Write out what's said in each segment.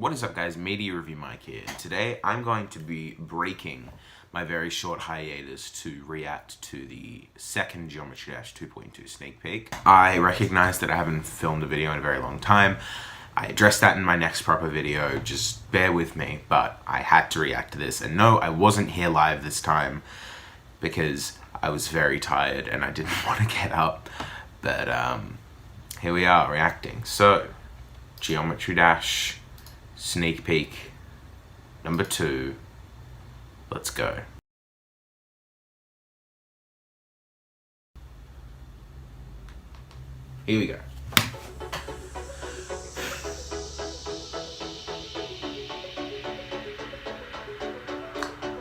What is up, guys? Media Review Mike here. Today I'm going to be breaking my very short hiatus to react to the second Geometry Dash 2.2 sneak peek. I recognize that I haven't filmed a video in a very long time. I addressed that in my next proper video, just bear with me, but I had to react to this. And no, I wasn't here live this time because I was very tired and I didn't want to get up. But here we are reacting. So, Geometry Dash sneak peek number 2. Let's go. Here we go.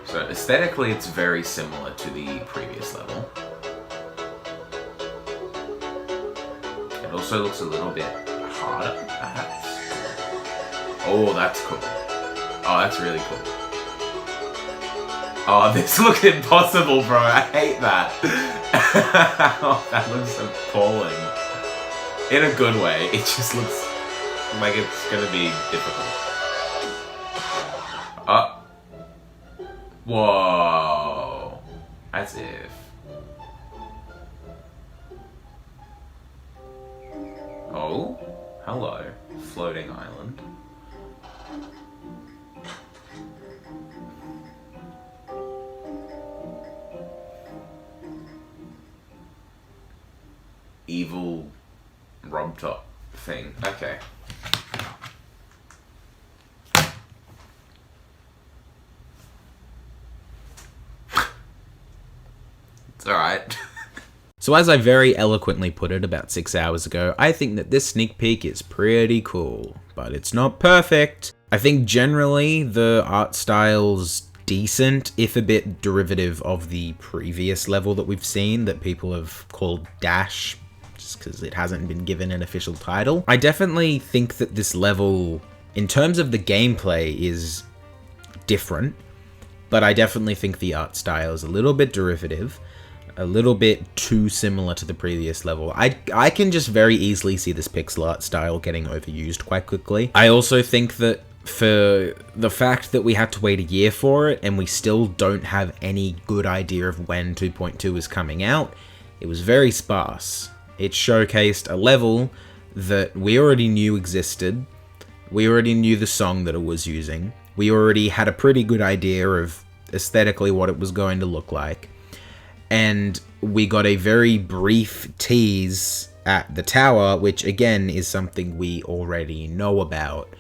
So aesthetically it's very similar to the previous level. It also looks a little bit harder, perhaps. Oh, that's cool. Oh, that's really cool. Oh, this looks impossible, bro. I hate that. Oh, that looks appalling. In a good way. It just looks like it's gonna be difficult. Whoa. As if. Oh, hello. Floating island. Evil Rob Top thing. Okay. It's alright. So as I very eloquently put it about 6 hours ago, I think that this sneak peek is pretty cool, but it's not perfect. I think generally the art style's decent, if a bit derivative of the previous level that we've seen that people have called Dash, just because it hasn't been given an official title. I definitely think that this level, in terms of the gameplay, is different, but I definitely think the art style is a little bit derivative, a little bit too similar to the previous level. I can just very easily see this pixel art style getting overused quite quickly. I also think that for the fact that we had to wait a year for it and we still don't have any good idea of when 2.2 is coming out, it was very sparse. It showcased a level that we already knew existed. We already knew the song that it was using. We already had a pretty good idea of aesthetically what it was going to look like. And we got a very brief tease at the tower, which again is something we already know about.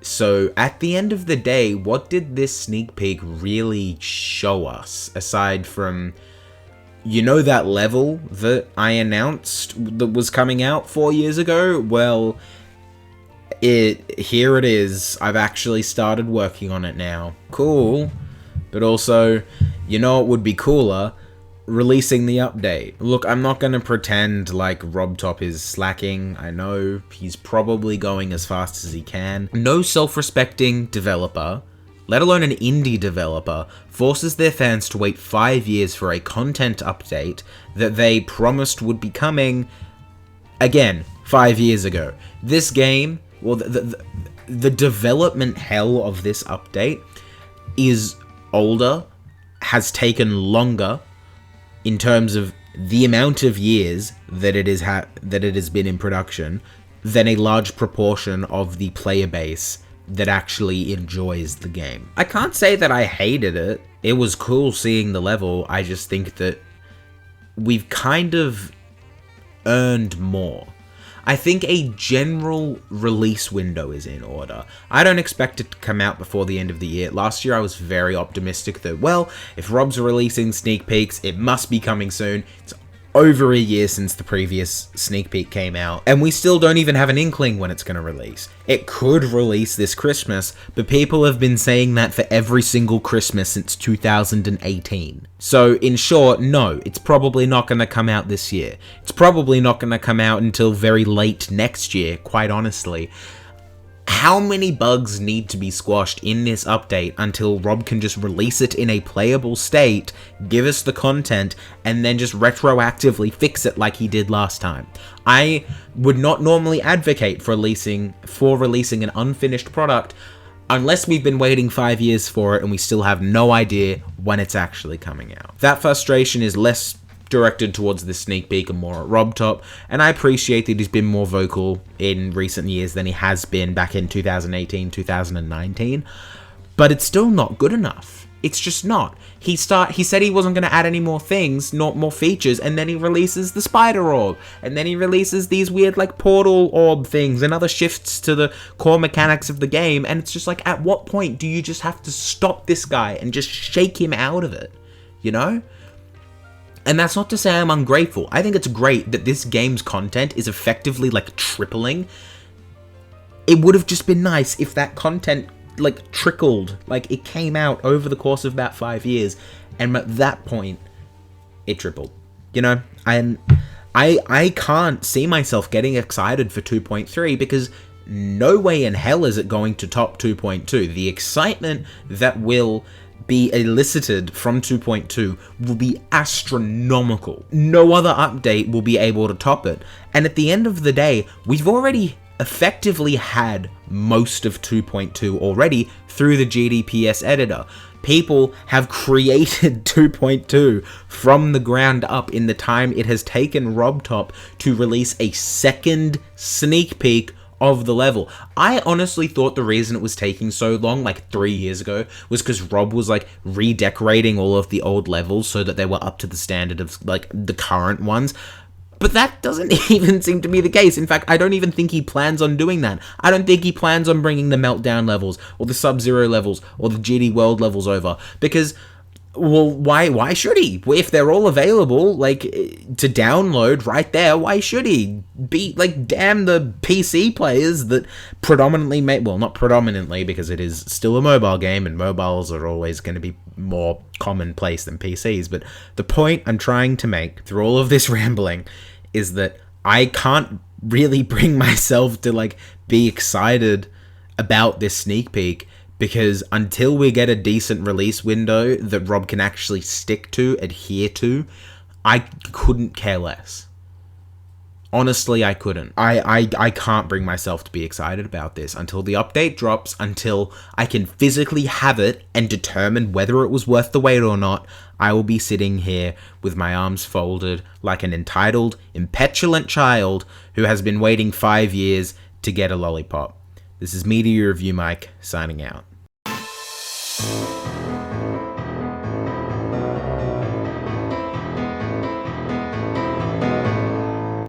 So at the end of the day, what did this sneak peek really show us, aside from, you know, that level that I announced that was coming out 4 years ago? Well, here it is. I've actually started working on it now. Cool. But also, you know what would be cooler? Releasing the update. Look, I'm not gonna pretend like Rob Top is slacking. I know he's probably going as fast as he can. No self-respecting developer, let alone an indie developer, forces their fans to wait 5 years for a content update that they promised would be coming, again, 5 years ago. This game, well, the development hell of this update is older, has taken longer, in terms of the amount of years that it has been in production, than a large proportion of the player base that actually enjoys the game. I can't say that I hated it. It was cool seeing the level. I just think that we've kind of earned more. I think a general release window is in order. I don't expect it to come out before the end of the year. Last year I was very optimistic that, well, if Rob's releasing sneak peeks, it must be coming soon. It's over a year since the previous sneak peek came out, and we still don't even have an inkling when it's going to release. It could release this Christmas, but people have been saying that for every single Christmas since 2018. So, in short, no, it's probably not going to come out this year. It's probably not going to come out until very late next year, quite honestly. How many bugs need to be squashed in this update until Rob can just release it in a playable state, give us the content, and then just retroactively fix it like he did last time? I would not normally advocate for releasing an unfinished product unless we've been waiting 5 years for it and we still have no idea when it's actually coming out. That frustration is less directed towards the sneak peek and more at RobTop, and I appreciate that he's been more vocal in recent years than he has been back in 2018, 2019, but it's still not good enough. It's just not. He said he wasn't going to add any more things, not more features, and then he releases the spider orb, and then he releases these weird like portal orb things and other shifts to the core mechanics of the game, and it's just like, at what point do you just have to stop this guy and just shake him out of it, you know? And that's not to say I'm ungrateful. I think it's great that this game's content is effectively like tripling. It would have just been nice if that content like trickled, like it came out over the course of about 5 years, and at that point it tripled, you know? And I can't see myself getting excited for 2.3 because no way in hell is it going to top 2.2. The excitement that will be elicited from 2.2 will be astronomical. No other update will be able to top it. And at the end of the day, we've already effectively had most of 2.2 already through the GDPS editor. People have created 2.2 from the ground up in the time it has taken RobTop to release a second sneak peek of the level. I honestly thought the reason it was taking so long, like 3 years ago, was because Rob was like redecorating all of the old levels so that they were up to the standard of like the current ones. But that doesn't even seem to be the case. In fact, I don't even think he plans on doing that. I don't think he plans on bringing the Meltdown levels or the Sub-Zero levels or the GD World levels over, because, well, why should he? If they're all available, like, to download right there, why should he? Be, like, damn the PC players that predominantly make, well, not predominantly, because it is still a mobile game, and mobiles are always going to be more commonplace than PCs, but the point I'm trying to make through all of this rambling is that I can't really bring myself to, like, be excited about this sneak peek, because until we get a decent release window that Rob can actually stick to, adhere to, I couldn't care less. Honestly, I couldn't. I can't bring myself to be excited about this until the update drops, until I can physically have it and determine whether it was worth the wait or not. I will be sitting here with my arms folded like an entitled, impetulant child who has been waiting 5 years to get a lollipop. This is Media Review Mike, signing out.